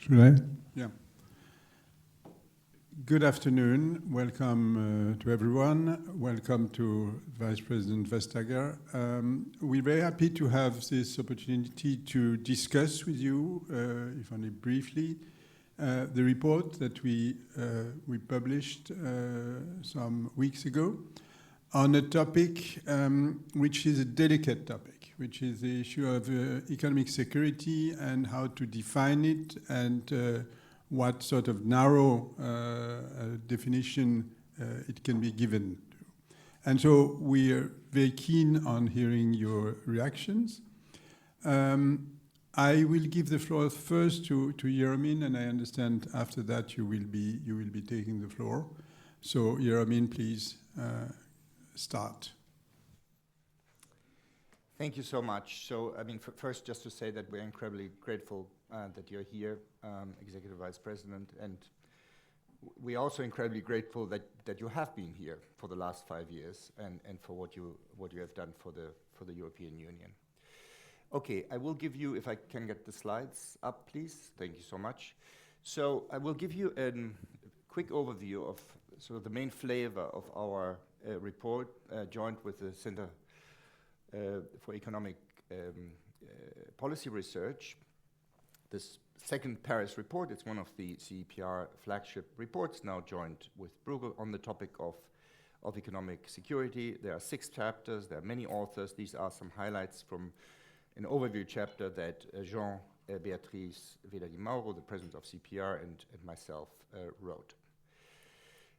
Should I? Yeah. Good afternoon. Welcome to everyone. Welcome to Vice President Vestager. We're very happy to have this opportunity to discuss with you, if only briefly, the report that we published some weeks ago on a topic which is a delicate topic, which is the issue of economic security and how to define it and what sort of narrow definition it can be given to. And so we are very keen on hearing your reactions. I will give the floor first to Yeromin, and I understand after that you will be taking the floor. So Yeromin, please start. Thank you so much. So, I mean, first, just to say that we're incredibly grateful that you're here, Executive Vice President, and we're also incredibly grateful that you have been here for the last 5 years and for what you have done for the European Union. Okay, I will give you, if I can get the slides up, please. Thank you so much. So I will give you a quick overview of sort of the main flavor of our report, joined with the Center for Economic Policy Research. This second Paris report, it's one of the CEPR flagship reports, now joined with Bruegel on the topic of economic security. There are 6 chapters, there are many authors. These are some highlights from an overview chapter that Jean-Béatrice Villadi-Mauro, the president of CEPR, and myself wrote.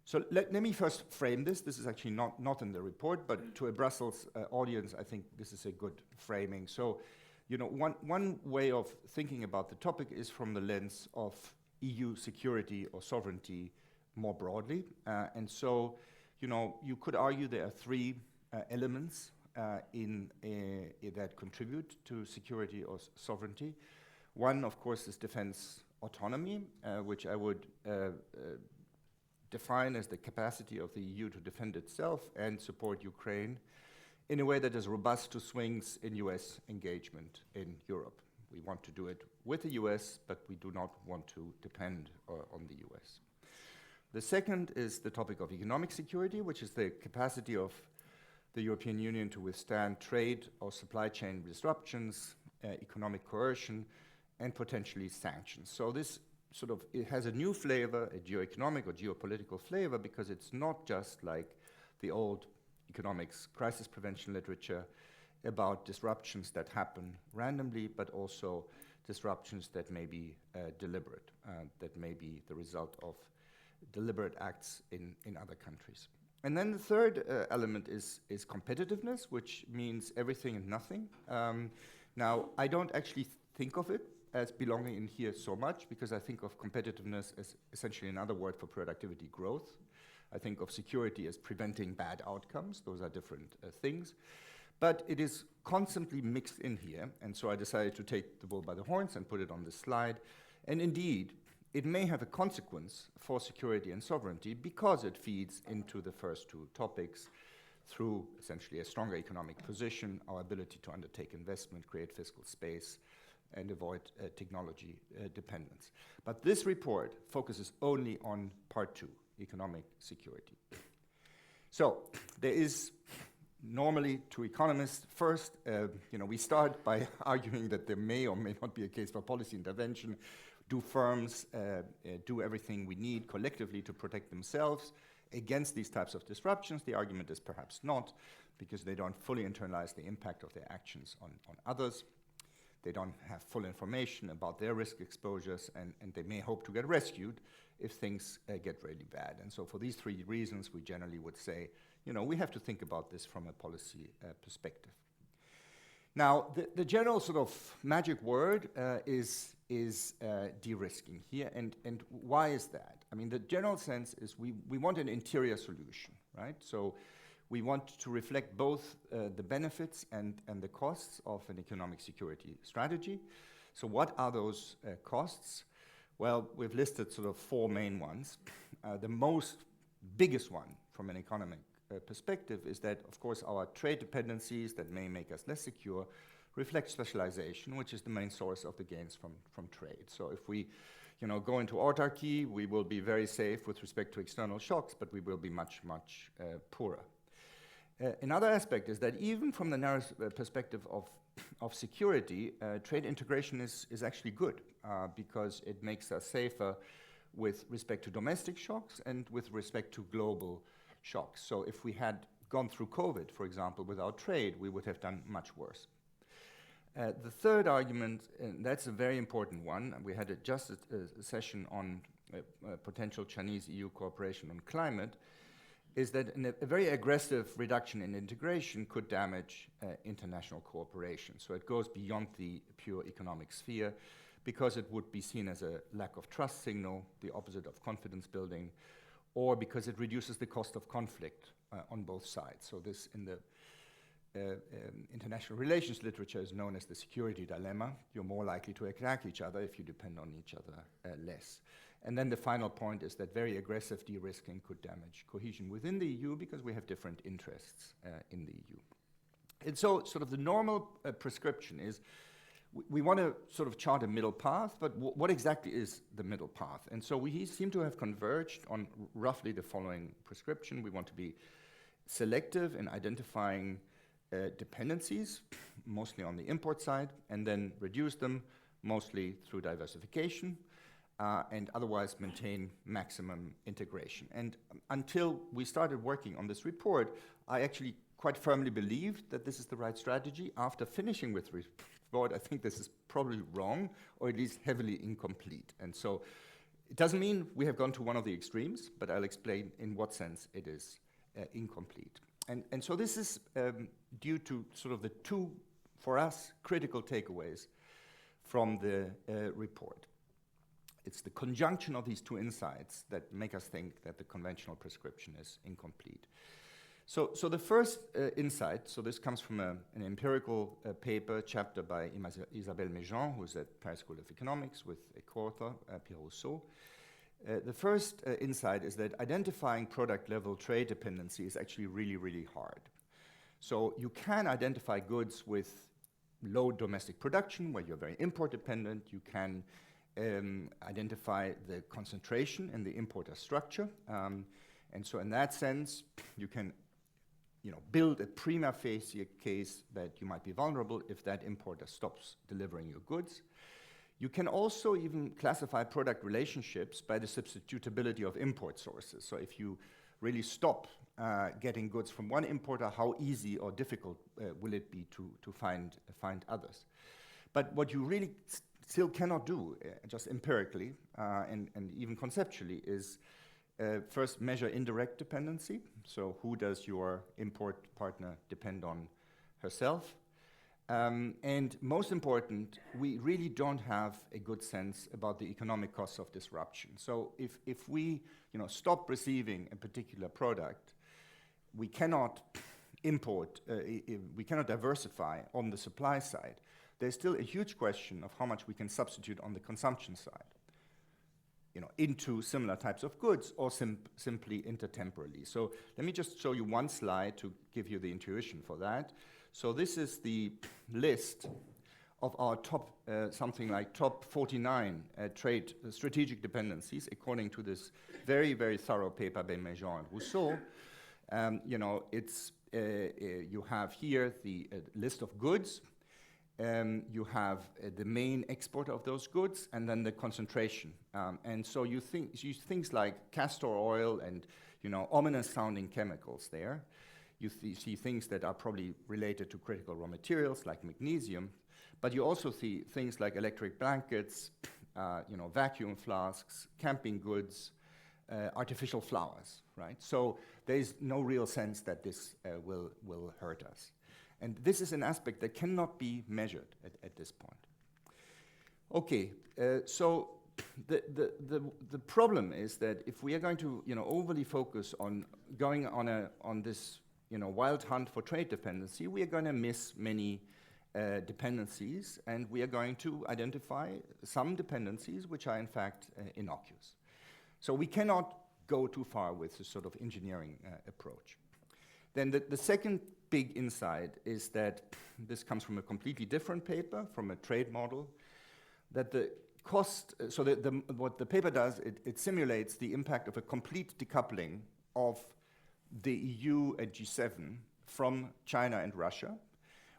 So let me first frame this. This is actually not in the report, but to a Brussels audience, I think this is a good framing. So, you know, one way of thinking about the topic is from the lens of EU security or sovereignty more broadly. And so, you know, you could argue there are 3 elements that contribute to security or sovereignty. One, of course, is defense autonomy, which I would define as the capacity of the EU to defend itself and support Ukraine in a way that is robust to swings in US engagement in Europe. We want to do it with the US, but we do not want to depend on the US. The second is the topic of economic security, which is the capacity of the European Union to withstand trade or supply chain disruptions, economic coercion, and potentially sanctions. So this sort of, it has a new flavor, a geoeconomic or geopolitical flavor, because it's not just like the old economics crisis prevention literature about disruptions that happen randomly, but also disruptions that may be deliberate, that may be the result of deliberate acts in other countries. And then the third element is competitiveness, which means everything and nothing. Now, I don't actually think of it as belonging in here so much, because I think of competitiveness as essentially another word for productivity growth. I think of security as preventing bad outcomes. Those are different things. But it is constantly mixed in here, and so I decided to take the bull by the horns and put it on this slide. And indeed, it may have a consequence for security and sovereignty because it feeds into the first 2 topics through essentially a stronger economic position, our ability to undertake investment, create fiscal space, and avoid technology dependence. But this report focuses only on part 2, economic security. So there is normally, to economists, first, you know, we start by arguing that there may or may not be a case for policy intervention. Do firms do everything we need collectively to protect themselves against these types of disruptions? The argument is perhaps not, because they don't fully internalize the impact of their actions on others. They don't have full information about their risk exposures, and they may hope to get rescued if things get really bad. And so for these 3 reasons, we generally would say, you know, we have to think about this from a policy perspective. Now, the general sort of magic word is de-risking here, and why is that? I mean, the general sense is we want an interior solution, right? So we want to reflect both the benefits and the costs of an economic security strategy. So what are those costs? Well, we've listed sort of 4 main ones. The biggest one from an economic perspective is that, of course, our trade dependencies that may make us less secure reflect specialization, which is the main source of the gains from trade. So if we go into autarky, we will be very safe with respect to external shocks, but we will be much, much poorer. Another aspect is that even from the narrow perspective of security, trade integration is actually good because it makes us safer with respect to domestic shocks and with respect to global shocks. So if we had gone through COVID, for example, without trade, we would have done much worse. The third argument, and that's a very important one, we had just a session on potential Chinese-EU cooperation on climate, is that a very aggressive reduction in integration could damage international cooperation. So it goes beyond the pure economic sphere because it would be seen as a lack of trust signal, the opposite of confidence building, or because it reduces the cost of conflict on both sides. So this in the international relations literature is known as the security dilemma. You're more likely to attack each other if you depend on each other less. And then the final point is that very aggressive de-risking could damage cohesion within the EU because we have different interests in the EU. And so sort of the normal prescription is we want to sort of chart a middle path, but what exactly is the middle path? And so we seem to have converged on roughly the following prescription. We want to be selective in identifying dependencies, mostly on the import side, and then reduce them mostly through diversification, and otherwise maintain maximum integration. And until we started working on this report, I actually quite firmly believed that this is the right strategy. After finishing with the report, I think this is probably wrong, or at least heavily incomplete. And so it doesn't mean we have gone to one of the extremes, but I'll explain in what sense it is incomplete. And so this is due to sort of the two, for us, critical takeaways from the report. It's the conjunction of these two insights that make us think that the conventional prescription is incomplete. So the first insight, so this comes from an empirical paper, chapter by Isabelle Méjean, who's at Paris School of Economics with a co-author, Pierre Rousseau. The first insight is that identifying product-level trade dependency is actually really, really hard. So you can identify goods with low domestic production, where you're very import-dependent. You can identify the concentration in the importer structure. And so in that sense, you can build a prima facie case that you might be vulnerable if that importer stops delivering your goods. You can also even classify product relationships by the substitutability of import sources. So if you really stop getting goods from one importer, how easy or difficult will it be to find others? But what you really still cannot do, just empirically and even conceptually, is first measure indirect dependency. So who does your import partner depend on herself? And most important, we really don't have a good sense about the economic costs of disruption. So if we stop receiving a particular product, we cannot import, we cannot diversify on the supply side. There's still a huge question of how much we can substitute on the consumption side, into similar types of goods or simply intertemporally. So let me just show you one slide to give you the intuition for that. So this is the list of our top, something like top 49 trade strategic dependencies, according to this very, very thorough paper by Méjean and Rousseau. You have here the list of goods. You have the main exporter of those goods, and then the concentration. And so you use things like castor oil and ominous-sounding chemicals there. You see things that are probably related to critical raw materials like magnesium, but you also see things like electric blankets, vacuum flasks, camping goods, artificial flowers, right? So there is no real sense that this will hurt us. And this is an aspect that cannot be measured at this point. Okay, so the problem is that if we are going to overly focus on going on this wild hunt for trade dependency, we are going to miss many dependencies, and we are going to identify some dependencies which are in fact innocuous. So we cannot go too far with this sort of engineering approach. Then the second big insight is that this comes from a completely different paper, from a trade model, that the cost, so what the paper does, it simulates the impact of a complete decoupling of the EU and G7 from China and Russia,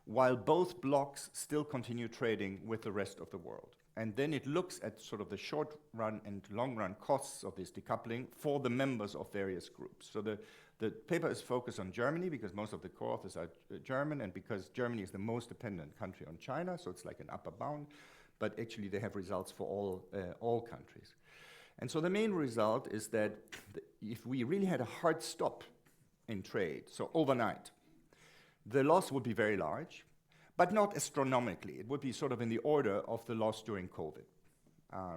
while both blocs still continue trading with the rest of the world. And then it looks at sort of the short run and long run costs of this decoupling for the members of various groups. So the paper is focused on Germany because most of the co-authors are German, and because Germany is the most dependent country on China, so it's like an upper bound, but actually they have results for all countries. And so the main result is that if we really had a hard stop in trade, so overnight, the loss would be very large, but not astronomically. It would be sort of in the order of the loss during COVID,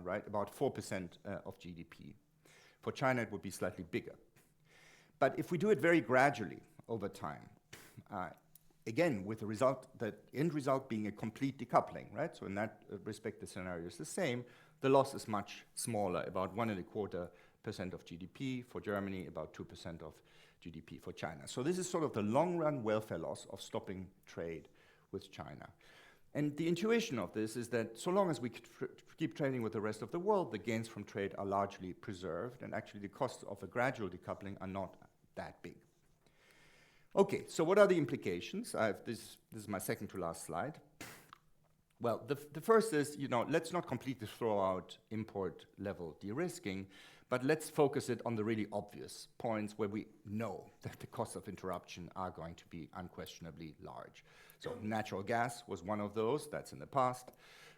right? About 4% of GDP. For China, it would be slightly bigger. But if we do it very gradually over time, again, with the end result being a complete decoupling, right? So in that respect, the scenario is the same. The loss is much smaller, about 1.25% of GDP for Germany, about 2% of GDP for China. So this is sort of the long-run welfare loss of stopping trade with China. And the intuition of this is that so long as we keep trading with the rest of the world, the gains from trade are largely preserved, and actually the costs of a gradual decoupling are not that big. Okay, so what are the implications? This is my second to last slide. Well, the first is, let's not completely throw out import level de-risking, but let's focus it on the really obvious points where we know that the costs of interruption are going to be unquestionably large. So natural gas was one of those, that's in the past.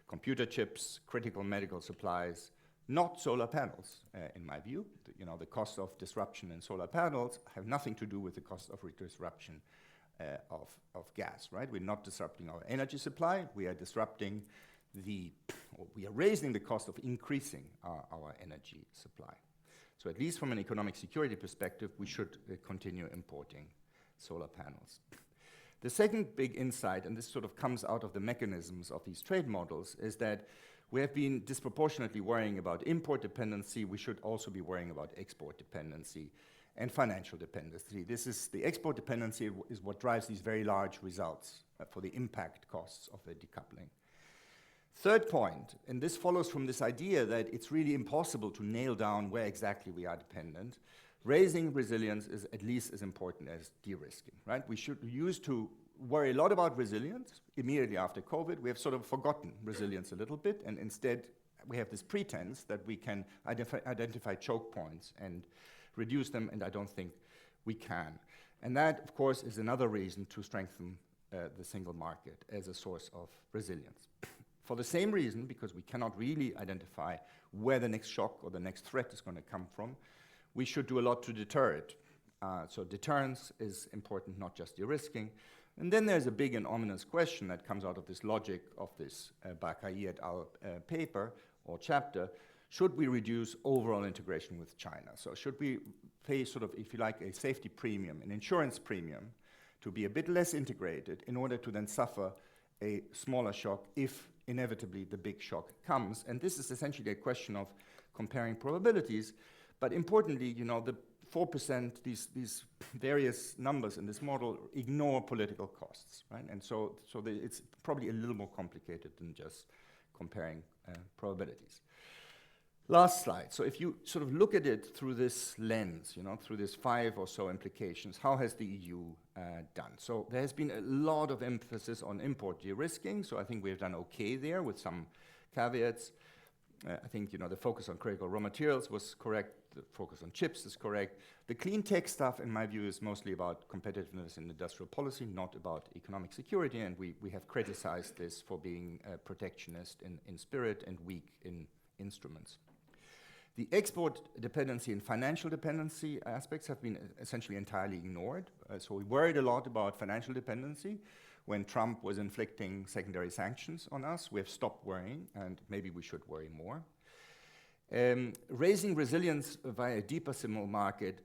Computer chips, critical medical supplies, not solar panels, in my view. The cost of disruption in solar panels have nothing to do with the cost of disruption of gas, right? We're not disrupting our energy supply, we are we are raising the cost of increasing our energy supply. So at least from an economic security perspective, we should continue importing solar panels. The second big insight, and this sort of comes out of the mechanisms of these trade models, is that we have been disproportionately worrying about import dependency. We should also be worrying about export dependency and financial dependency. The export dependency is what drives these very large results for the impact costs of the decoupling. Third point, and this follows from this idea that it's really impossible to nail down where exactly we are dependent. Raising resilience is at least as important as de-risking, right? We used to worry a lot about resilience immediately after COVID. We have sort of forgotten resilience a little bit, and instead we have this pretense that we can identify choke points and reduce them, and I don't think we can. And that, of course, is another reason to strengthen the single market as a source of resilience. For the same reason, because we cannot really identify where the next shock or the next threat is going to come from, we should do a lot to deter it. So deterrence is important, not just de-risking. And then there's a big and ominous question that comes out of this logic of this Bakai et al. Paper or chapter. Should we reduce overall integration with China? So should we pay sort of, if you like, a safety premium, an insurance premium, to be a bit less integrated in order to then suffer a smaller shock if inevitably the big shock comes? And this is essentially a question of comparing probabilities. But importantly, the 4%, these various numbers in this model ignore political costs, right? And so it's probably a little more complicated than just comparing probabilities. Last slide. So if you sort of look at it through this lens, through this 5 or so implications, how has the EU done? So there has been a lot of emphasis on import de-risking. So I think we've done okay there with some caveats. I think, the focus on critical raw materials was correct. The focus on chips is correct. The clean tech stuff, in my view, is mostly about competitiveness in industrial policy, not about economic security. And we have criticized this for being protectionist in spirit and weak in instruments. The export dependency and financial dependency aspects have been essentially entirely ignored. So we worried a lot about financial dependency when Trump was inflicting secondary sanctions on us. We have stopped worrying, and maybe we should worry more. Raising resilience via a deeper single market,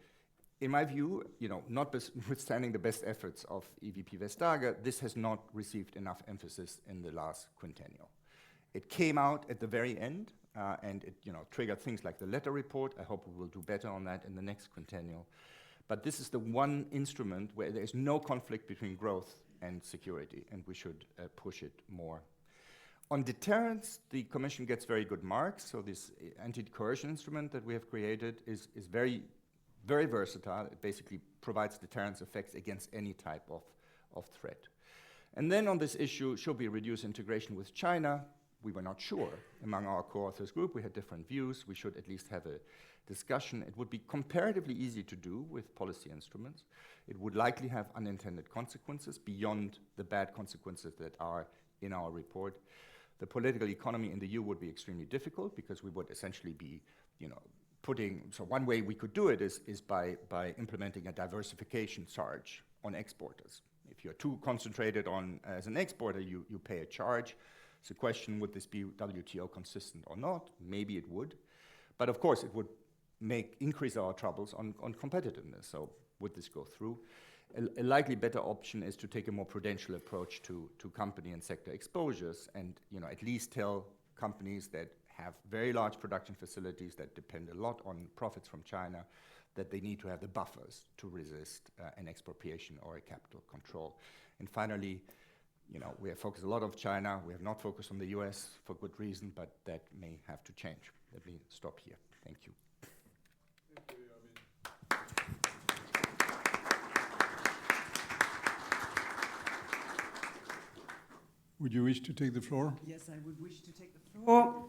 in my view, notwithstanding the best efforts of EVP Vestager, this has not received enough emphasis in the last quintennial. It came out at the very end, and it triggered things like the letter report. I hope we will do better on that in the next quintennial. But this is the one instrument where there is no conflict between growth and security, and we should push it more. On deterrence, the Commission gets very good marks. So this anti-coercion instrument that we have created is very, very versatile. It basically provides deterrence effects against any type of threat. And then on this issue, should we reduce integration with China? We were not sure. Among our co-authors group, we had different views. We should at least have a discussion. It would be comparatively easy to do with policy instruments. It would likely have unintended consequences beyond the bad consequences that are in our report. The political economy in the EU would be extremely difficult because we would essentially be, so one way we could do it is by implementing a diversification charge on exporters. If you're too concentrated on, as an exporter, you pay a charge. It's a question, would this be WTO consistent or not? Maybe it would. But of course, it would increase our troubles on competitiveness. So would this go through? A likely better option is to take a more prudential approach to company and sector exposures and at least tell companies that have very large production facilities that depend a lot on profits from China that they need to have the buffers to resist an expropriation or a capital control. And finally, we have focused a lot on China. We have not focused on the US for good reason, but that may have to change. Let me stop here. Thank you. Thank you, Armin. Would you wish to take the floor? Yes, I would wish to take the floor.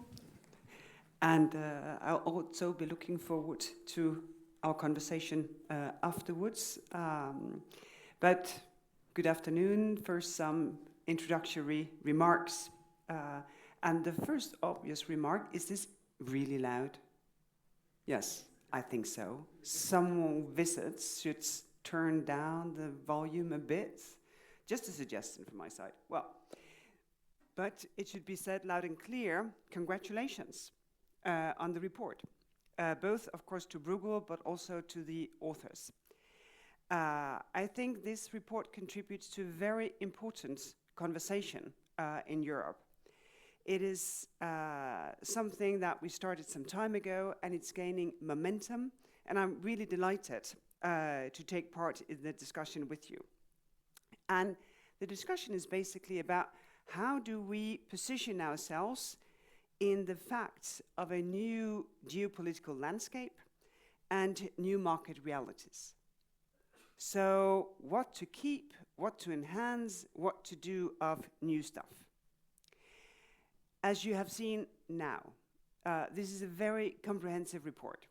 And I'll also be looking forward to our conversation afterwards. But good afternoon. First, some introductory remarks. And the first obvious remark, is this really loud? Yes, I think so. Some visits should turn down the volume a bit. Just a suggestion from my side. Well, but it should be said loud and clear, congratulations on the report. Both, of course, to Bruegel, but also to the authors. I think this report contributes to a very important conversation in Europe. It is something that we started some time ago, and it's gaining momentum, and I'm really delighted to take part in the discussion with you. And the discussion is basically about how do we position ourselves in the facts of a new geopolitical landscape and new market realities. So what to keep, what to enhance, what to do of new stuff. As you have seen now, this is a very comprehensive report.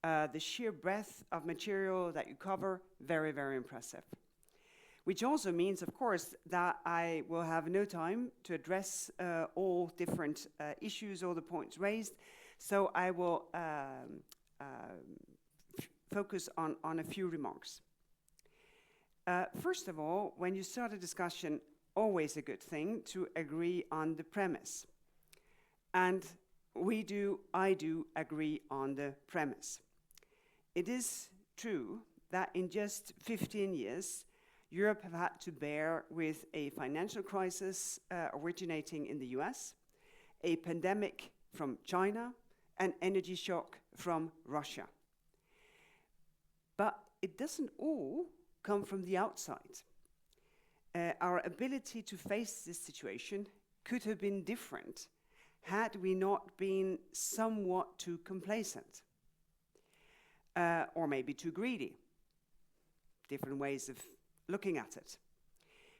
The sheer breadth of material that you cover, very, very impressive. Which also means, of course, that I will have no time to address all different issues, all the points raised. So I will focus on a few remarks. First of all, when you start a discussion, always a good thing to agree on the premise. And I do agree on the premise. It is true that in just 15 years, Europe have had to bear with a financial crisis originating in the US, a pandemic from China, an energy shock from Russia. But it doesn't all come from the outside. Our ability to face this situation could have been different had we not been somewhat too complacent, or maybe too greedy. Different ways of looking at it.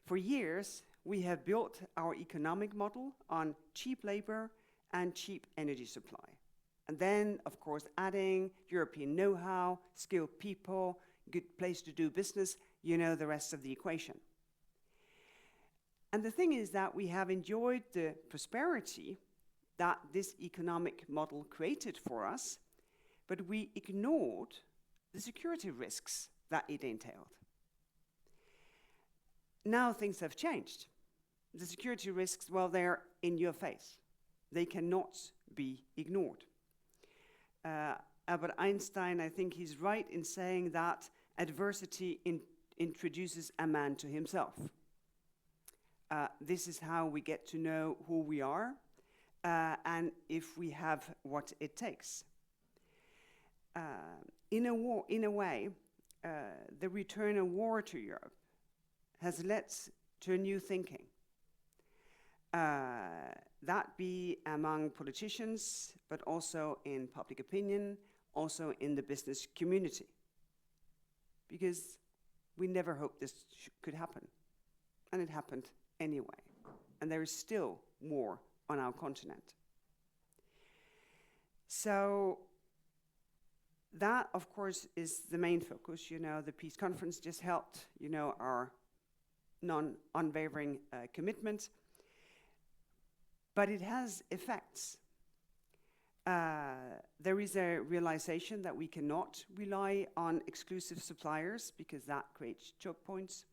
For years, we have built our economic model on cheap labor and cheap energy supply. And then, of course, adding European know-how, skilled people, good place to do business, you know the rest of the equation. And the thing is that we have enjoyed the prosperity that this economic model created for us, but we ignored the security risks that it entailed. Now things have changed. The security risks, well, they're in your face. They cannot be ignored. Albert Einstein, I think he's right in saying that adversity introduces a man to himself. This is how we get to know who we are and if we have what it takes. In a way, the return of war to Europe has led to a new thinking. That be among politicians, but also in public opinion, also in the business community. Because we never hoped this could happen. And it happened anyway. And there is still war on our continent. So that, of course, is the main focus. You know, the peace conference just helped, you know, our non-unwavering commitment. But it has effects. There is a realization that we cannot rely on exclusive suppliers because that creates choke points.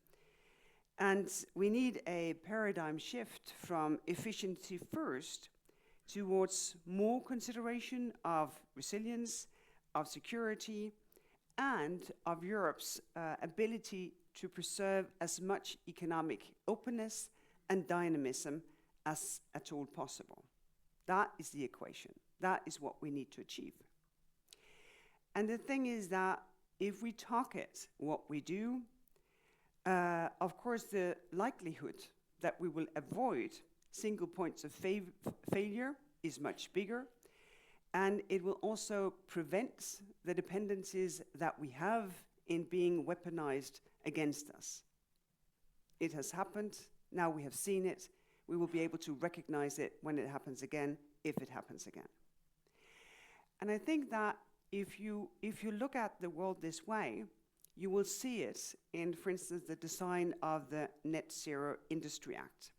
And we need a paradigm shift from efficiency first towards more consideration of resilience, of security, and of Europe's ability to preserve as much economic openness and dynamism as at all possible. That is the equation. That is what we need to achieve. And the thing is that if we target what we do, of course, the likelihood that we will avoid single points of failure is much bigger, and it will also prevent the dependencies that we have in being weaponized against us. It has happened. Now we have seen it. We will be able to recognize it when it happens again, if it happens again. And I think that if you look at the world this way, you will see it in, for instance, the design of the Net Zero Industry Act.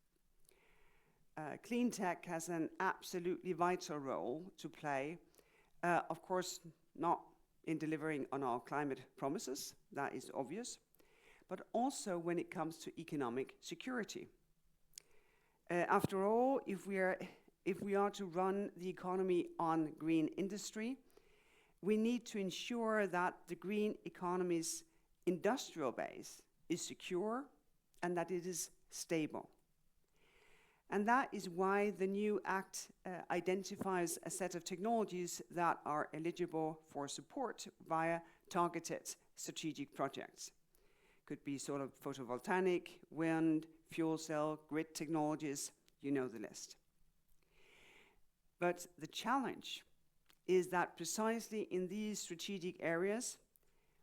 Clean tech has an absolutely vital role to play, of course, not in delivering on our climate promises, that is obvious, but also when it comes to economic security. After all, if we are to run the economy on green industry, we need to ensure that the green economy's industrial base is secure and that it is stable. And that is why the new Act identifies a set of technologies that are eligible for support via targeted strategic projects. Could be sort of photovoltaic, wind, fuel cell, grid technologies, you know the list. But the challenge is that precisely in these strategic areas,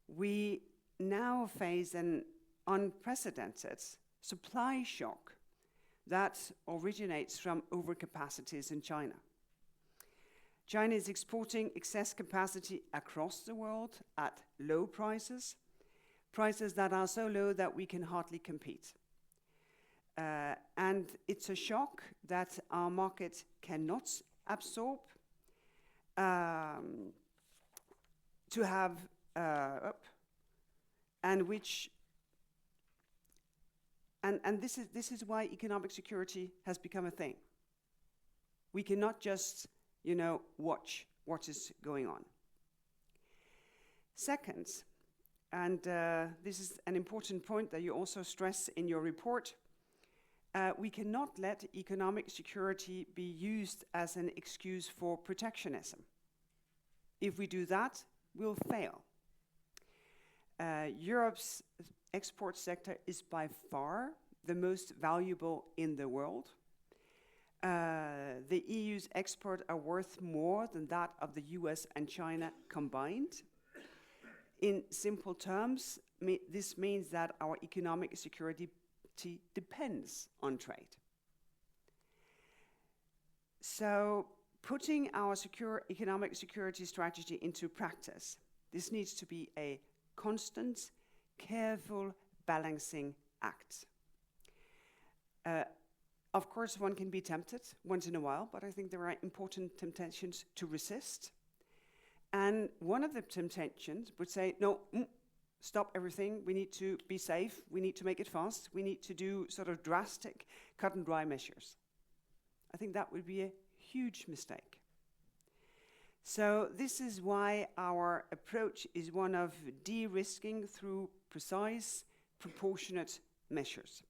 we now face an unprecedented supply shock that originates from overcapacities in China. China is exporting excess capacity across the world at low prices, prices that are so low that we can hardly compete. And it's a shock that our market cannot absorb to have, and which, and this is why economic security has become a thing. We cannot just, you know, watch what is going on. Second, and this is an important point that you also stress in your report, we cannot let economic security be used as an excuse for protectionism. If we do that, we'll fail. Europe's export sector is by far the most valuable in the world. The EU's exports are worth more than that of the US and China combined. In simple terms, this means that our economic security depends on trade. So putting our economic security strategy into practice, this needs to be a constant, careful balancing act. Of course, one can be tempted once in a while, but I think there are important temptations to resist. And one of the temptations would say, no, stop everything. We need to be safe. We need to make it fast. We need to do sort of drastic cut and dry measures. I think that would be a huge mistake. So this is why our approach is one of de-risking through precise, proportionate measures.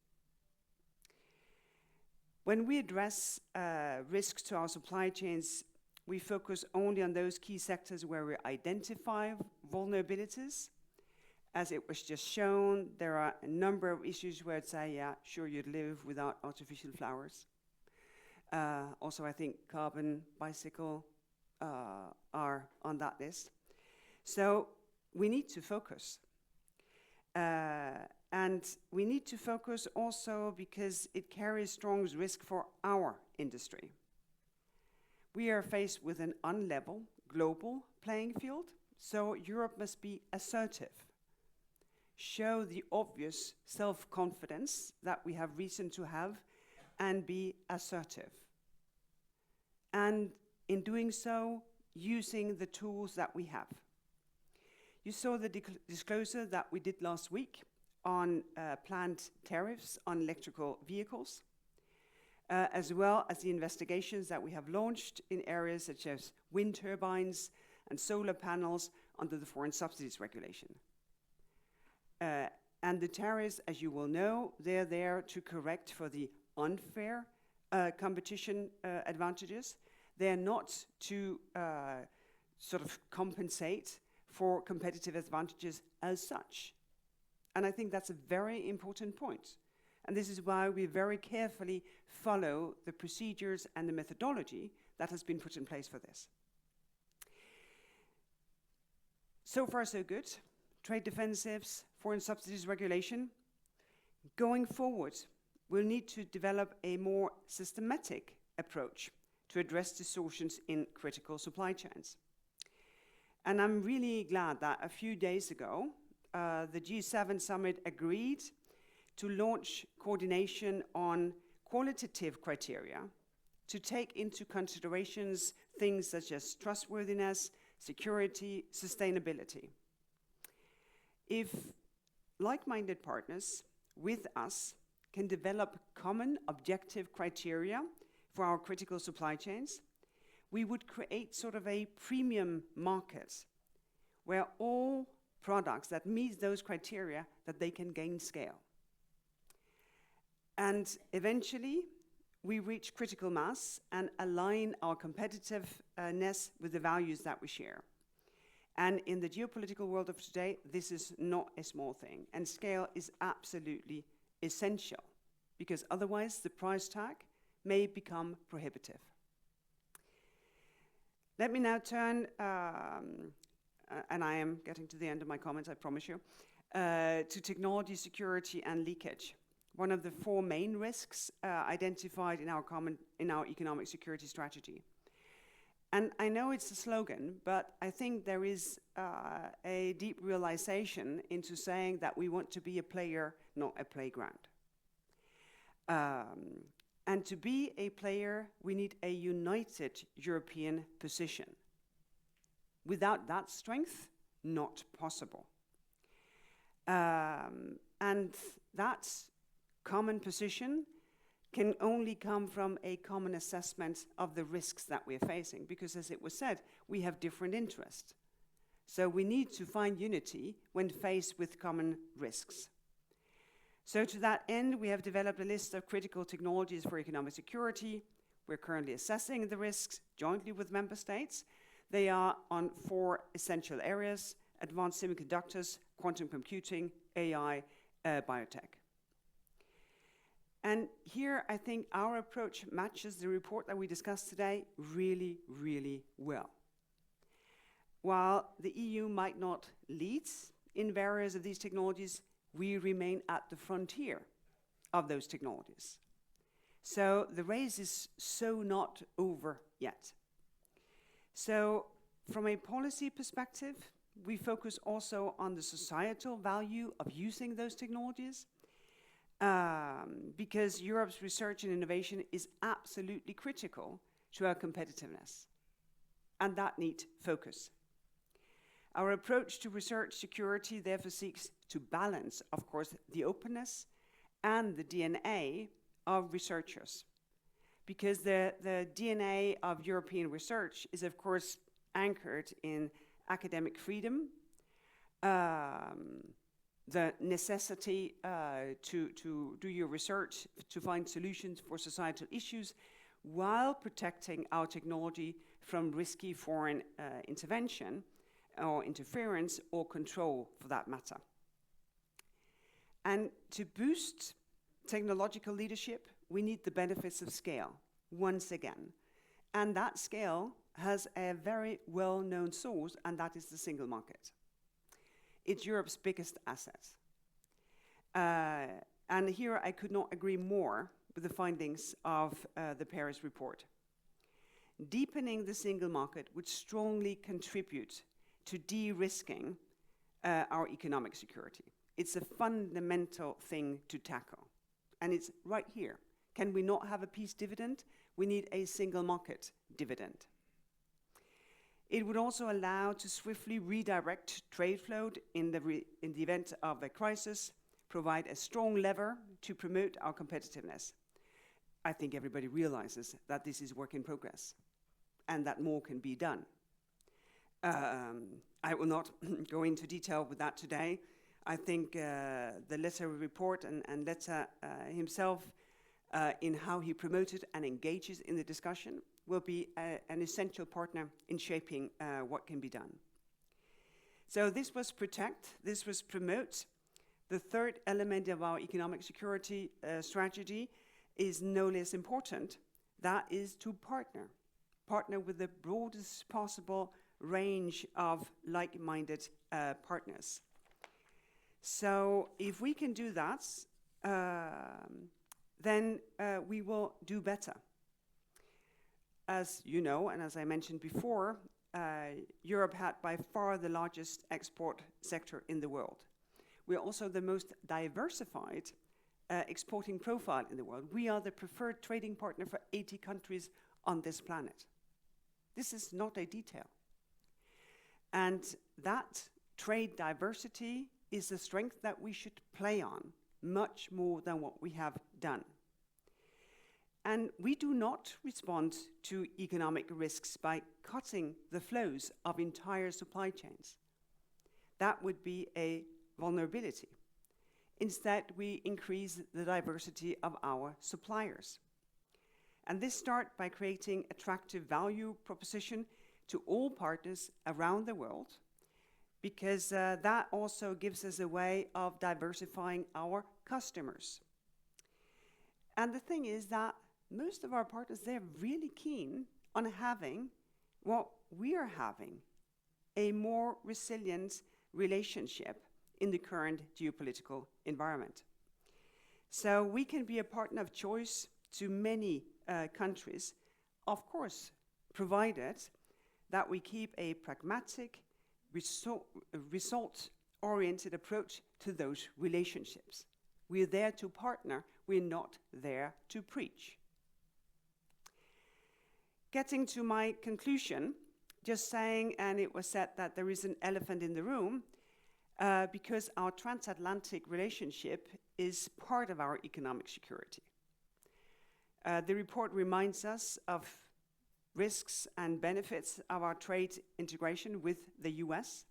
When we address risks to our supply chains, we focus only on those key sectors where we identify vulnerabilities. As it was just shown, there are a number of issues where it's say, yeah, sure, you'd live without artificial flowers. Also, I think carbon, bicycle are on that list. So we need to focus. And we need to focus also because it carries strong risk for our industry. We are faced with an unlevel global playing field, so Europe must be assertive. Show the obvious self-confidence that we have reason to have and be assertive. And in doing so, using the tools that we have. You saw the disclosure that we did last week on planned tariffs on electrical vehicles, as well as the investigations that we have launched in areas such as wind turbines and solar panels under the foreign subsidies regulation. And the tariffs, as you will know, they're there to correct for the unfair competition advantages. They're not to sort of compensate for competitive advantages as such. And I think that's a very important point. And this is why we very carefully follow the procedures and the methodology that has been put in place for this. So far, so good. Trade defensives, foreign subsidies regulation. Going forward, we'll need to develop a more systematic approach to address distortions in critical supply chains. And I'm really glad that a few days ago, the G7 summit agreed to launch coordination on qualitative criteria to take into considerations things such as trustworthiness, security, sustainability. If like-minded partners with us can develop common objective criteria for our critical supply chains, we would create sort of a premium market where all products that meet those criteria, that they can gain scale. And eventually, we reach critical mass and align our competitiveness with the values that we share. And in the geopolitical world of today, this is not a small thing. And scale is absolutely essential, because otherwise the price tag may become prohibitive. Let me now turn, and I am getting to the end of my comments, I promise you, to technology security and leakage. One of the 4 main risks identified in our economic security strategy. And I know it's a slogan, but I think there is a deep realization into saying that we want to be a player, not a playground. And to be a player, we need a united European position. Without that strength, not possible. And that common position can only come from a common assessment of the risks that we're facing, because as it was said, we have different interests. So we need to find unity when faced with common risks. So to that end, we have developed a list of critical technologies for economic security. We're currently assessing the risks jointly with member states. They are on 4 essential areas: advanced semiconductors, quantum computing, AI, biotech. And here, I think our approach matches the report that we discussed today really, really well. While the EU might not lead in various of these technologies, we remain at the frontier of those technologies. So the race is so not over yet. So from a policy perspective, we focus also on the societal value of using those technologies, because Europe's research and innovation is absolutely critical to our competitiveness, and that needs focus. Our approach to research security therefore seeks to balance, of course, the openness and the DNA of researchers, because the DNA of European research is, of course, anchored in academic freedom, the necessity to do your research, to find solutions for societal issues, while protecting our technology from risky foreign intervention or interference or control, for that matter. And to boost technological leadership, we need the benefits of scale. once again. And that scale has a very well-known source, and that is the single market. It's Europe's biggest asset. And here I could not agree more with the findings of the Paris report. Deepening the single market would strongly contribute to de-risking our economic security. It's a fundamental thing to tackle. And it's right here. Can we not have a peace dividend? We need a single market dividend. It would also allow to swiftly redirect trade flow in the event of a crisis, provide a strong lever to promote our competitiveness. I think everybody realizes that this is work in progress and that more can be done. I will not go into detail with that today. I think the Letter report and Letter himself, in how he promoted and engages in the discussion, will be an essential partner in shaping what can be done. So this was protect, this was promote. The third element of our economic security strategy is no less important. That is to partner with the broadest possible range of like-minded partners. So if we can do that, then we will do better. As you know, and as I mentioned before, Europe had by far the largest export sector in the world. We're also the most diversified exporting profile in the world. We are the preferred trading partner for 80 countries on this planet. This is not a detail. And that trade diversity is a strength that we should play on much more than what we have done. And we do not respond to economic risks by cutting the flows of entire supply chains. That would be a vulnerability. Instead, we increase the diversity of our suppliers. And this starts by creating attractive value proposition to all partners around the world, because that also gives us a way of diversifying our customers. And the thing is that most of our partners, they're really keen on having what we are having, a more resilient relationship in the current geopolitical environment. So we can be a partner of choice to many countries, of course, provided that we keep a pragmatic, result-oriented approach to those relationships. We're there to partner, we're not there to preach. Getting to my conclusion, just saying, and it was said that there is an elephant in the room, because our transatlantic relationship is part of our economic security. The report reminds us of risks and benefits of our trade integration with the US.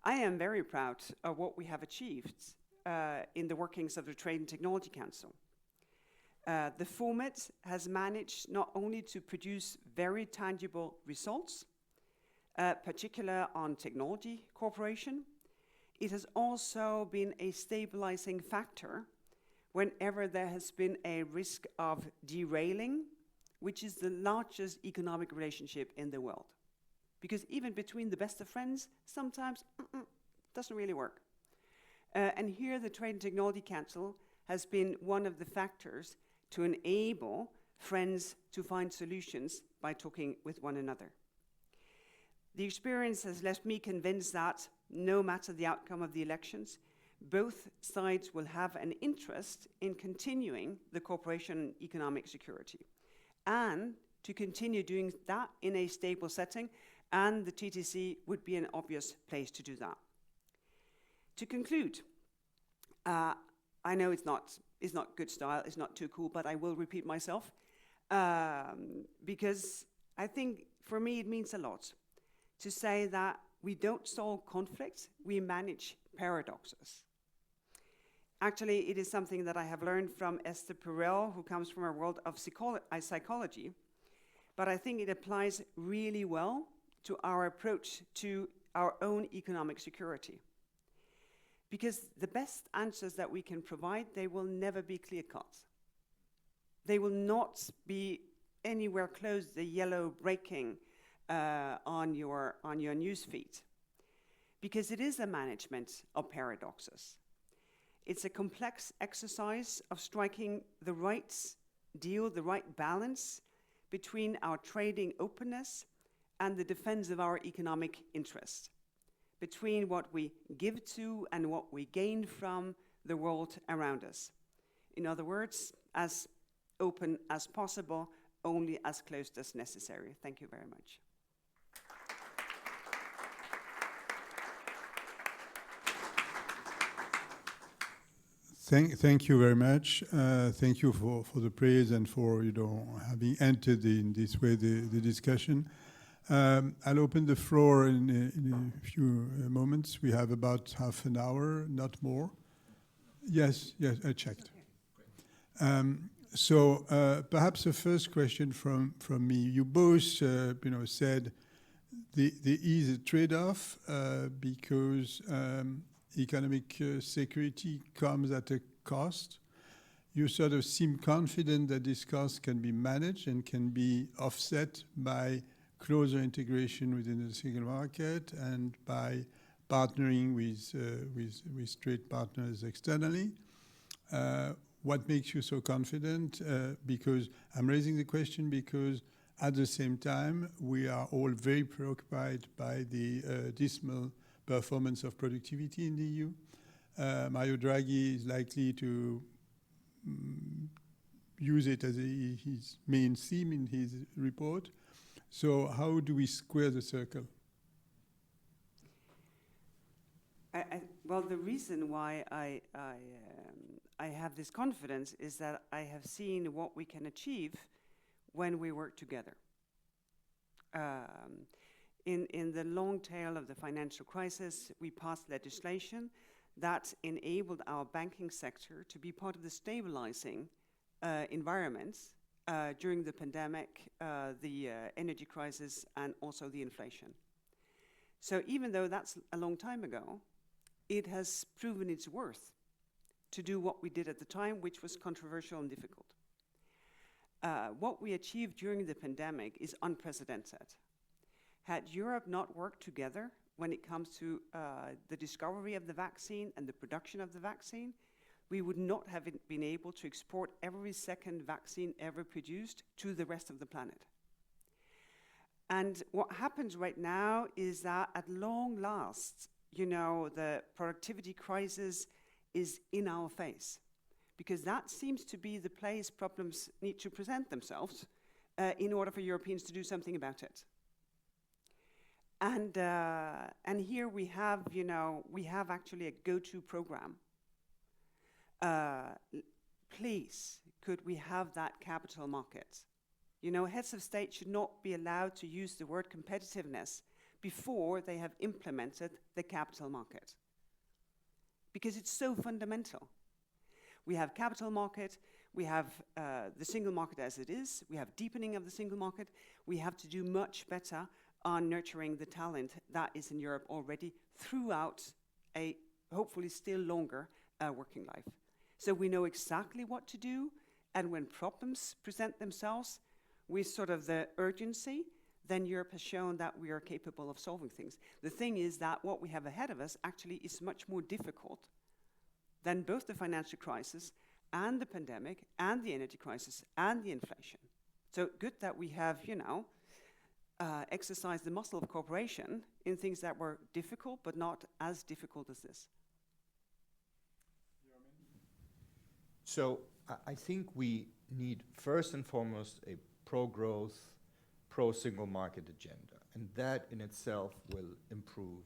I am very proud of what we have achieved in the workings of the Trade and Technology Council. The format has managed not only to produce very tangible results, particularly on technology cooperation, it has also been a stabilizing factor whenever there has been a risk of derailing, which is the largest economic relationship in the world. Because even between the best of friends, sometimes doesn't really work. And here the Trade and Technology Council has been one of the factors to enable friends to find solutions by talking with one another. The experience has left me convinced that no matter the outcome of the elections, both sides will have an interest in continuing the cooperation on economic security and to continue doing that in a stable setting, and the TTC would be an obvious place to do that. To conclude, I know it's not good style, it's not too cool, but I will repeat myself because I think for me it means a lot to say that we don't solve conflicts, we manage paradoxes. Actually, it is something that I have learned from Esther Perel, who comes from a world of psychology, but I think it applies really well to our approach to our own economic security. Because the best answers that we can provide, they will never be clear-cut. They will not be anywhere close to the yellow breaking on your news feed, because it is a management of paradoxes. It's a complex exercise of striking the right deal, the right balance between our trading openness and the defense of our economic interests, between what we give to and what we gain from the world around us. In other words, as open as possible, only as closed as necessary. Thank you very much. Thank you very much. Thank you for the praise and for having entered in this way the discussion. I'll open the floor in a few moments. We have about half an hour, not more. Yes, I checked. So perhaps the first question from me. You both said there is a trade-off because economic security comes at a cost. You sort of seem confident that this cost can be managed and can be offset by closer integration within the single market and by partnering with trade partners externally. What makes you so confident? Because I'm raising the question because at the same time, we are all very preoccupied by the dismal performance of productivity in the EU. Mario Draghi is likely to use it as his main theme in his report. So how do we square the circle? Well, the reason why I have this confidence is that I have seen what we can achieve when we work together. In the long tail of the financial crisis, we passed legislation that enabled our banking sector to be part of the stabilizing environments during the pandemic, the energy crisis, and also the inflation. So even though that's a long time ago, it has proven its worth to do what we did at the time, which was controversial and difficult. What we achieved during the pandemic is unprecedented. Had Europe not worked together when it comes to the discovery of the vaccine and the production of the vaccine, we would not have been able to export every second vaccine ever produced to the rest of the planet. And what happens right now is that at long last, the productivity crisis is in our face, because that seems to be the place problems need to present themselves in order for Europeans to do something about it. And here we have actually a go-to program. Please, could we have that capital market? Heads of state should not be allowed to use the word competitiveness before they have implemented the capital market, because it's so fundamental. We have capital market, we have the single market as it is, we have deepening of the single market. We have to do much better on nurturing the talent that is in Europe already throughout a hopefully still longer working life. So we know exactly what to do, and when problems present themselves with sort of the urgency, then Europe has shown that we are capable of solving things. The thing is that what we have ahead of us actually is much more difficult than both the financial crisis and the pandemic and the energy crisis and the inflation. So good that we have, exercise the muscle of cooperation in things that were difficult, but not as difficult as this. So I think we need first and foremost a pro-growth, pro-single market agenda, and that in itself will improve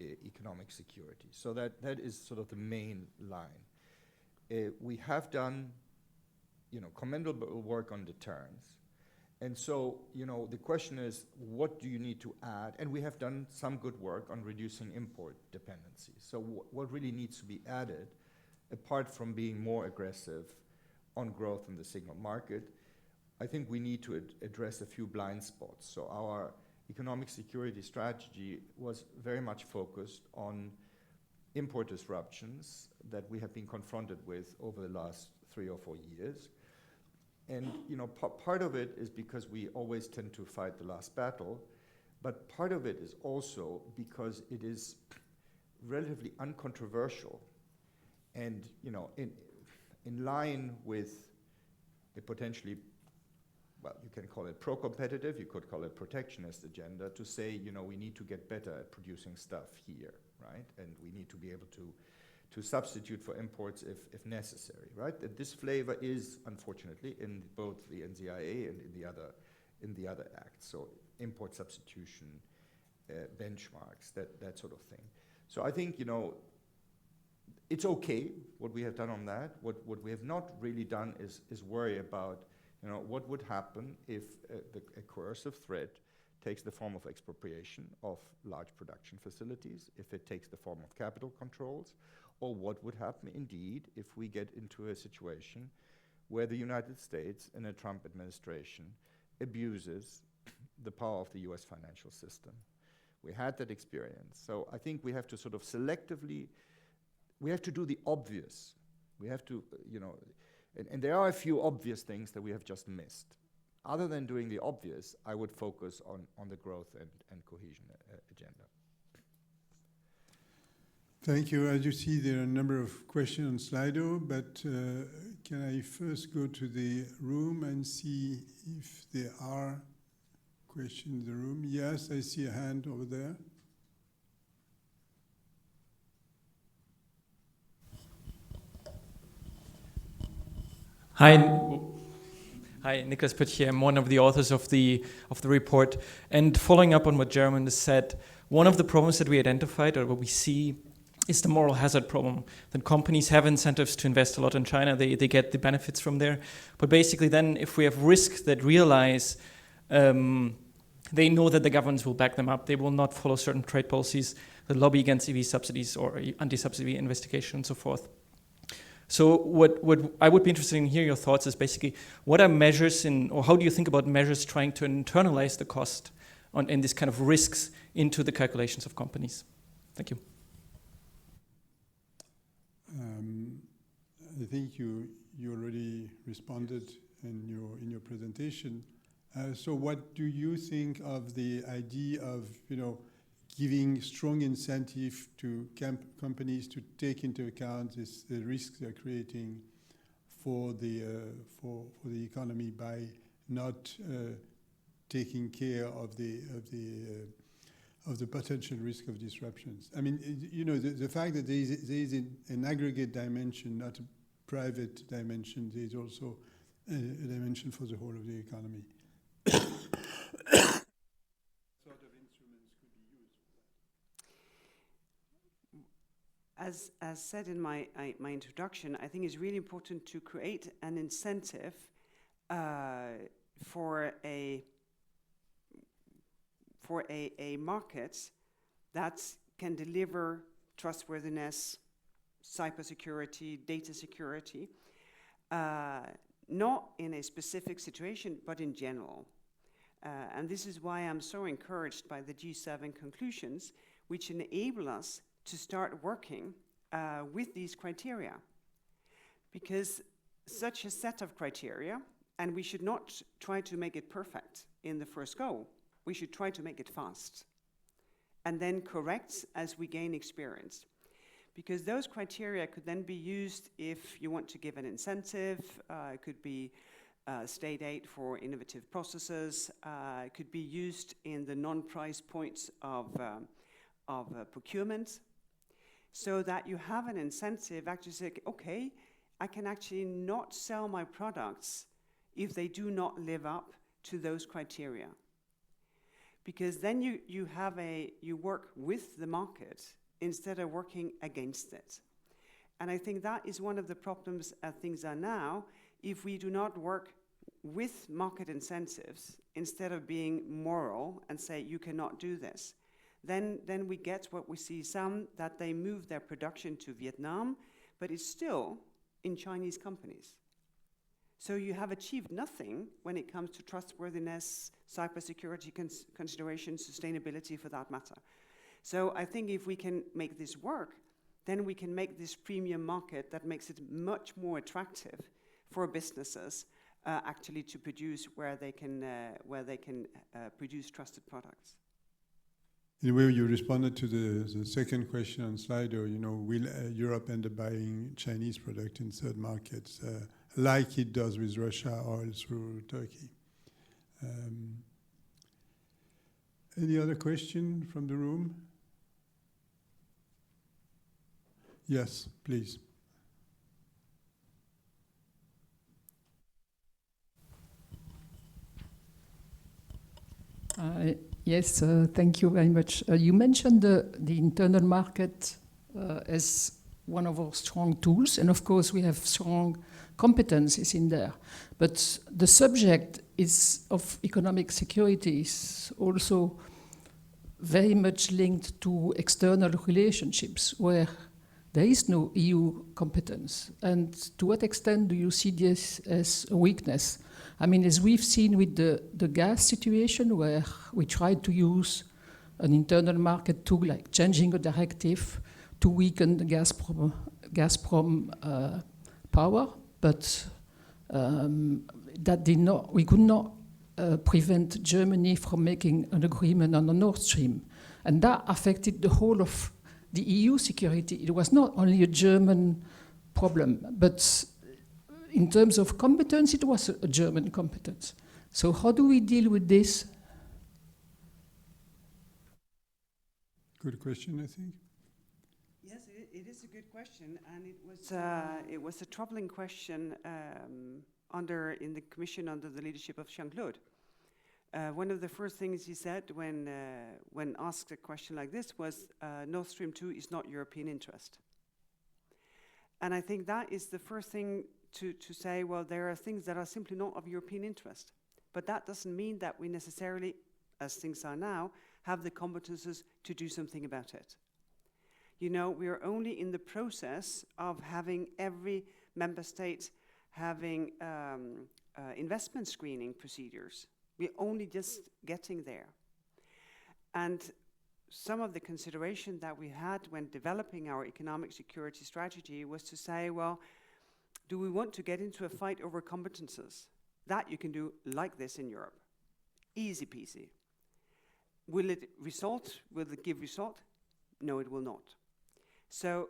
economic security. So that is sort of the main line. We have done, commendable work on deterrence. And so, the question is, what do you need to add? And we have done some good work on reducing import dependencies. So what really needs to be added, apart from being more aggressive on growth in the single market? I think we need to address a few blind spots. So our economic security strategy was very much focused on import disruptions that we have been confronted with over the last 3 or 4 years. And part of it is because we always tend to fight the last battle, but part of it is also because it is relatively uncontroversial and in line with a potentially, well, you can call it pro-competitive, you could call it protectionist agenda, to say, we need to get better at producing stuff here, right? And we need to be able to substitute for imports if necessary, right? And this flavor is, unfortunately, in both the NZIA and in the other acts. So import substitution, benchmarks, that sort of thing. So I think, it's okay what we have done on that. What we have not really done is worry about, what would happen if a coercive threat takes the form of expropriation of large production facilities, if it takes the form of capital controls, or what would happen indeed if we get into a situation where the United States in a Trump administration abuses the power of the US financial system. We had that experience. So I think we have to sort of selectively, we have to do the obvious. We have to, and there are a few obvious things that we have just missed. Other than doing the obvious, I would focus on the growth and cohesion agenda. Thank you. As you see, there are a number of questions on Slido, but can I first go to the room and see if there are questions in the room? Yes, I see a hand over there. Hi, Nicholas Pitt here. I'm one of the authors of the report. And following up on what Jeremy said, one of the problems that we identified, or what we see, is the moral hazard problem. That companies have incentives to invest a lot in China. They get the benefits from there. But basically then, if we have risks that realize they know that the governments will back them up, they will not follow certain trade policies that lobby against EV subsidies or anti-subsidy investigation and so forth. So what I would be interested in hearing your thoughts is basically, what are measures or how do you think about measures trying to internalize the cost in this kind of risks into the calculations of companies? Thank you. I think you already responded in your presentation. So what do you think of the idea of giving strong incentive to companies to take into account the risks they're creating for the economy by not taking care of the potential risk of disruptions? I mean, the fact that there is an aggregate dimension, not a private dimension, there is also a dimension for the whole of the economy. Sort of instruments could be used for that. As said in my introduction, I think it's really important to create an incentive for a market that can deliver trustworthiness, cybersecurity, data security, not in a specific situation, but in general. And this is why I'm so encouraged by the G7 conclusions, which enable us to start working with these criteria. Because such a set of criteria, and we should not try to make it perfect in the first go, we should try to make it fast, and then correct as we gain experience. Because those criteria could then be used if you want to give an incentive. It could be state aid for innovative processes. It could be used in the non-price points of procurement, so that you have an incentive actually say, okay, I can actually not sell my products if they do not live up to those criteria. Because then you work with the market instead of working against it. And I think that is one of the problems as things are now. If we do not work with market incentives, instead of being moral and say, you cannot do this, then we get what we see some, that they move their production to Vietnam, but it's still in Chinese companies. So you have achieved nothing when it comes to trustworthiness, cybersecurity considerations, sustainability for that matter. So I think if we can make this work, then we can make this premium market that makes it much more attractive for businesses actually to produce where they can produce trusted products. In a way, you responded to the second question on Slido. Will Europe end up buying Chinese product in third markets, like it does with Russia or through Turkey? Any other question from the room? Yes, please. Yes, thank you very much. You mentioned the internal market as one of our strong tools, and of course we have strong competencies in there. But the subject of economic security is also very much linked to external relationships where there is no EU competence. And to what extent do you see this as a weakness? I mean, as we've seen with the gas situation, where we tried to use an internal market tool like changing a directive to weaken the Gazprom power, but we could not prevent Germany from making an agreement on the Nord Stream. And that affected the whole of the EU security. It was not only a German problem, but in terms of competence, it was a German competence. So how do we deal with this? Good question, I think. Yes, it is a good question, and it was a troubling question in the Commission under the leadership of Jean-Claude. One of the first things he said when asked a question like this was, Nord Stream 2 is not European interest. And I think that is the first thing to say, well, there are things that are simply not of European interest. But that doesn't mean that we necessarily, as things are now, have the competences to do something about it. We are only in the process of having every member state having investment screening procedures. We're only just getting there. And some of the consideration that we had when developing our economic security strategy was to say, well, do we want to get into a fight over competences? That you can do like this in Europe. Easy peasy. Will it give result? No, it will not. So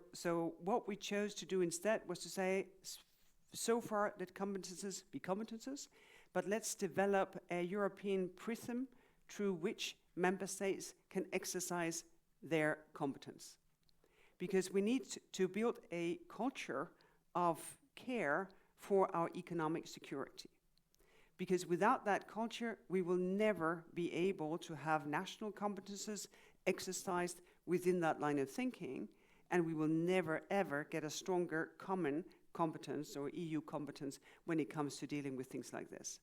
what we chose to do instead was to say, so far let competences be competences, but let's develop a European prism through which member states can exercise their competence. Because we need to build a culture of care for our economic security. Because without that culture, we will never be able to have national competences exercised within that line of thinking, and we will never ever get a stronger common competence or EU competence when it comes to dealing with things like this.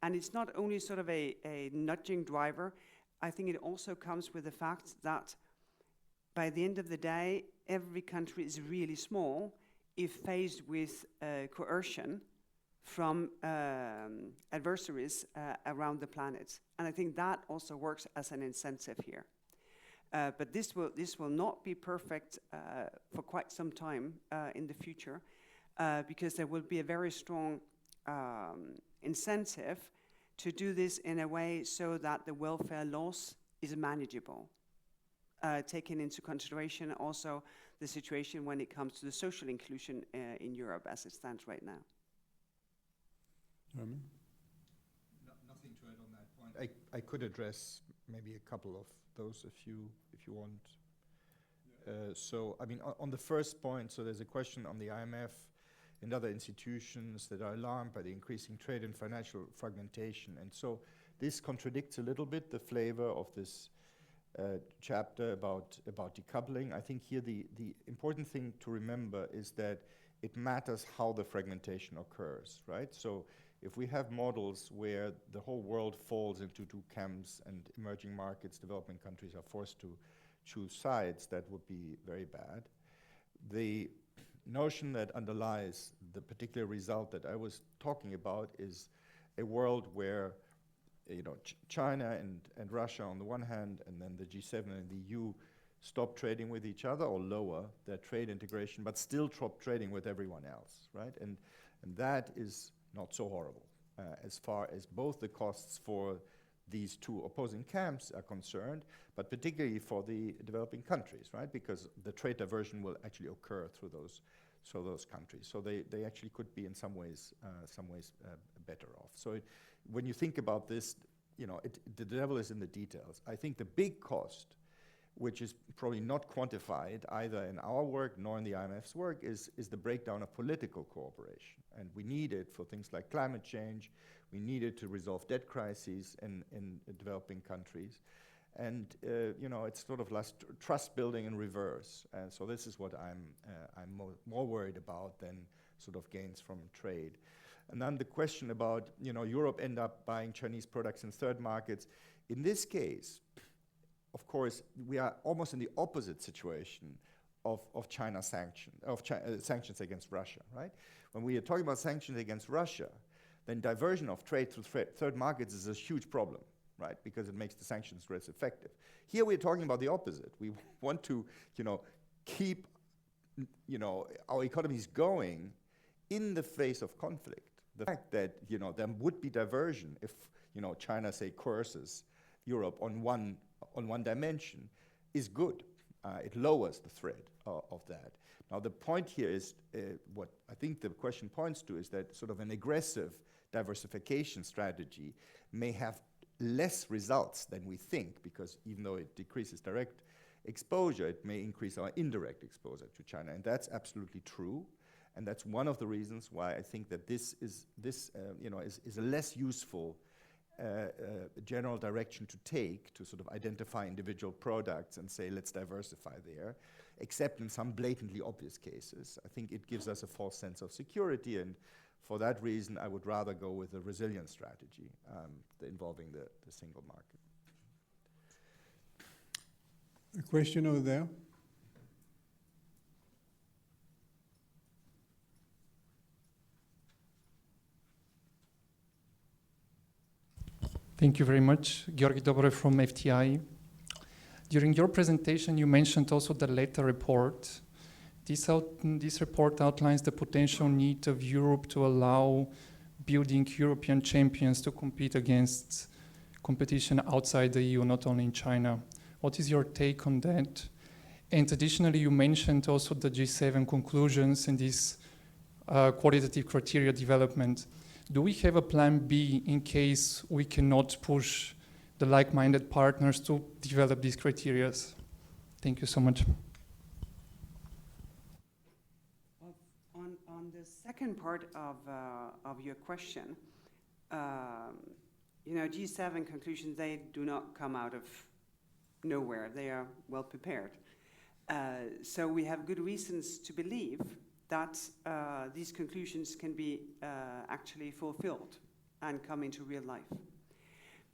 And it's not only sort of a nudging driver, I think it also comes with the fact that by the end of the day, every country is really small if faced with coercion from adversaries around the planet. And I think that also works as an incentive here. But this will not be perfect for quite some time in the future because there will be a very strong incentive to do this in a way so that the welfare loss is manageable, taking into consideration also the situation when it comes to the social inclusion in Europe as it stands right now. German? Nothing to add on that point. I could address maybe a couple of those if you want. Yeah. So, I mean, on the first point, so there's a question on the IMF and other institutions that are alarmed by the increasing trade and financial fragmentation. And so this contradicts a little bit the flavor of this chapter about decoupling. I think here the important thing to remember is that it matters how the fragmentation occurs, right? So if we have models where the whole world falls into two camps and emerging markets, developing countries are forced to choose sides, that would be very bad. The notion that underlies the particular result that I was talking about is a world where China and Russia on the one hand, and then the G7 and the EU stop trading with each other or lower their trade integration, but still stop trading with everyone else, right? And that is not so horrible, as far as both the costs for these two opposing camps are concerned, but particularly for the developing countries, right? Because the trade diversion will actually occur through those countries. So they actually could be in some ways better off. So when you think about this, the devil is in the details. I think the big cost, which is probably not quantified either in our work nor in the IMF's work, is the breakdown of political cooperation. And we need it for things like climate change. We need it to resolve debt crises in developing countries. And it's sort of less trust building in reverse. And so this is what I'm more worried about than sort of gains from trade. And then the question about, Europe end up buying Chinese products in third markets. In this case, of course, we are almost in the opposite situation of China sanctions against Russia, right? When we are talking about sanctions against Russia, then diversion of trade through third markets is a huge problem, right? Because it makes the sanctions less effective. Here we're talking about the opposite. We want to, keep, our economies going in the face of conflict. The fact that, there would be diversion if, China, say, coerces Europe on one dimension is good. It lowers the threat of that. Now, the point here is, what I think the question points to is that sort of an aggressive diversification strategy may have less results than we think, because even though it decreases direct exposure, it may increase our indirect exposure to China. And that's absolutely true. And that's one of the reasons why I think that this is a less useful general direction to take to sort of identify individual products and say, let's diversify there, except in some blatantly obvious cases. I think it gives us a false sense of security, and for that reason, I would rather go with a resilience strategy involving the single market. A question over there? Thank you very much. Georgi Dobrev from FTI. During your presentation, you mentioned also the later report. This report outlines the potential need of Europe to allow building European champions to compete against competition outside the EU, not only in China. What is your take on that? And additionally, you mentioned also the G7 conclusions in this qualitative criteria development. Do we have a plan B in case we cannot push the like-minded partners to develop these criteria? Thank you so much. On the second part of your question, G7 conclusions, they do not come out of nowhere. They are well prepared. So we have good reasons to believe that these conclusions can be actually fulfilled and come into real life.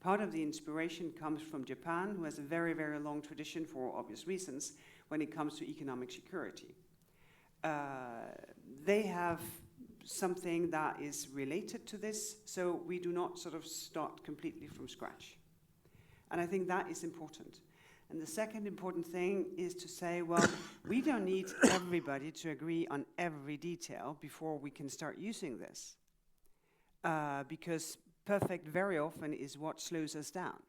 Part of the inspiration comes from Japan, who has a very, very long tradition, for obvious reasons, when it comes to economic security. They have something that is related to this, so we do not sort of start completely from scratch. And I think that is important. And the second important thing is to say, well, we don't need everybody to agree on every detail before we can start using this. Because perfect very often is what slows us down.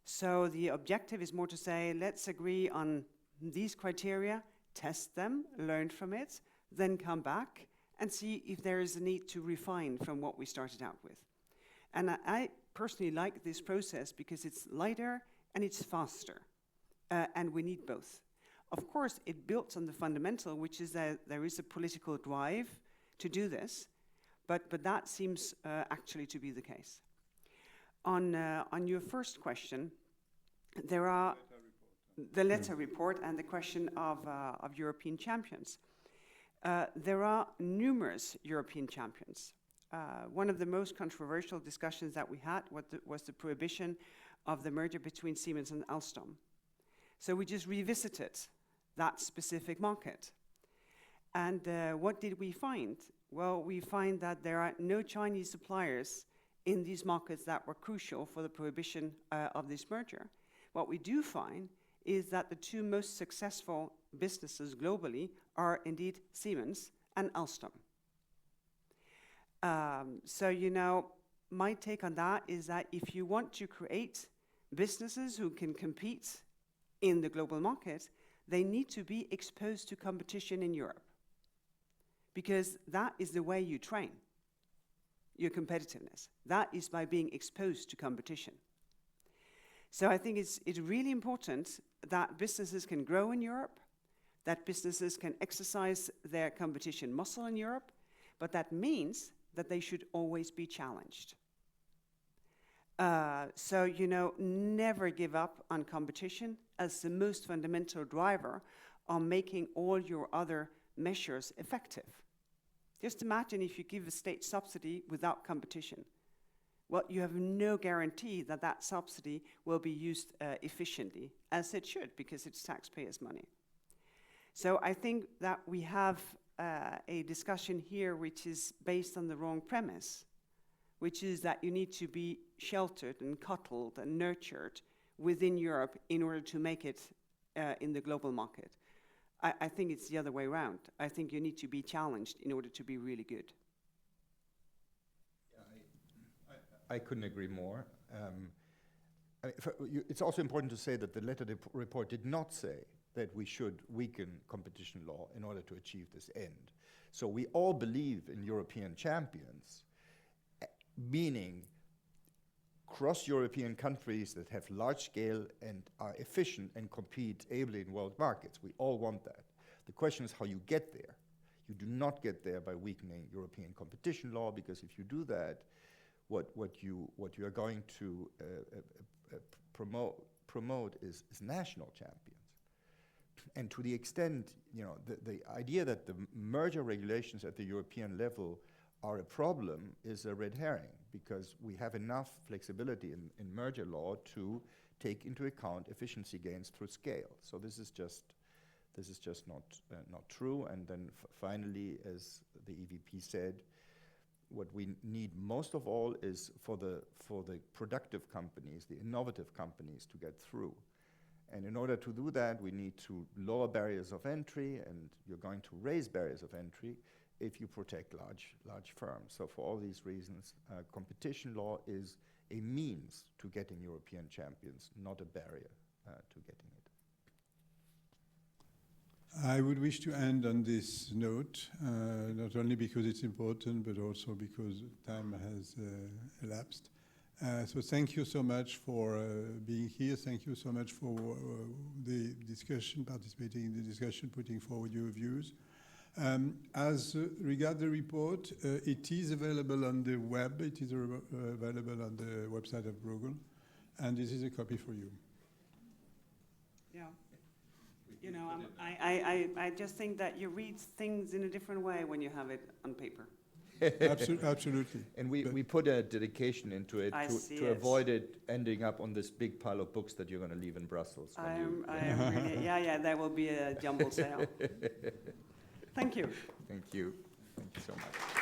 So the objective is more to say, let's agree on these criteria, test them, learn from it, then come back and see if there is a need to refine from what we started out with. And I personally like this process because it's lighter and it's faster, and we need both. Of course, it builds on the fundamental, which is that there is a political drive to do this, but that seems actually to be the case. On your first question, there are the letter report and the question of European champions. There are numerous European champions. One of the most controversial discussions that we had was the prohibition of the merger between Siemens and Alstom. So we just revisited that specific market. And what did we find? Well, we find that there are no Chinese suppliers in these markets that were crucial for the prohibition of this merger. What we do find is that the two most successful businesses globally are indeed Siemens and Alstom. So, you know, my take on that is that if you want to create businesses who can compete in the global market, they need to be exposed to competition in Europe. Because that is the way you train your competitiveness. That is by being exposed to competition. So I think it's really important that businesses can grow in Europe, that businesses can exercise their competition muscle in Europe, but that means that they should always be challenged. So, you know, never give up on competition as the most fundamental driver on making all your other measures effective. Just imagine if you give a state subsidy without competition. Well, you have no guarantee that that subsidy will be used efficiently, as it should, because it's taxpayers' money. So I think that we have a discussion here which is based on the wrong premise, which is that you need to be sheltered and cuddled and nurtured within Europe in order to make it in the global market. I think it's the other way around. I think you need to be challenged in order to be really good. Yeah, I couldn't agree more. It's also important to say that the letter report did not say that we should weaken competition law in order to achieve this end. So we all believe in European champions, meaning cross-European countries that have large scale and are efficient and compete ably in world markets. We all want that. The question is how you get there. You do not get there by weakening European competition law, because if you do that, what you are going to promote is national champions. And to the extent, you know, the idea that the merger regulations at the European level are a problem is a red herring, because we have enough flexibility in merger law to take into account efficiency gains through scale. So this is just not true. And then finally, as the EVP said, what we need most of all is for the productive companies, the innovative companies, to get through. And in order to do that, we need to lower barriers of entry, and you're going to raise barriers of entry if you protect large firms. So for all these reasons, competition law is a means to getting European champions, not a barrier to getting it. I would wish to end on this note, not only because it's important, but also because time has elapsed. So thank you so much for being here. Thank you so much for the discussion, participating in the discussion, putting forward your views. As regards the report, it is available on the web. It is available on the website of Bruegel, and this is a copy for you. Yeah. You know, I just think that you read things in a different way when you have it on paper. Absolutely. And we put a dedication into it to avoid it ending up on this big pile of books that you're going to leave in Brussels. I am really, yeah, there will be a jumble sale. Thank you. Thank you. Thank you so much.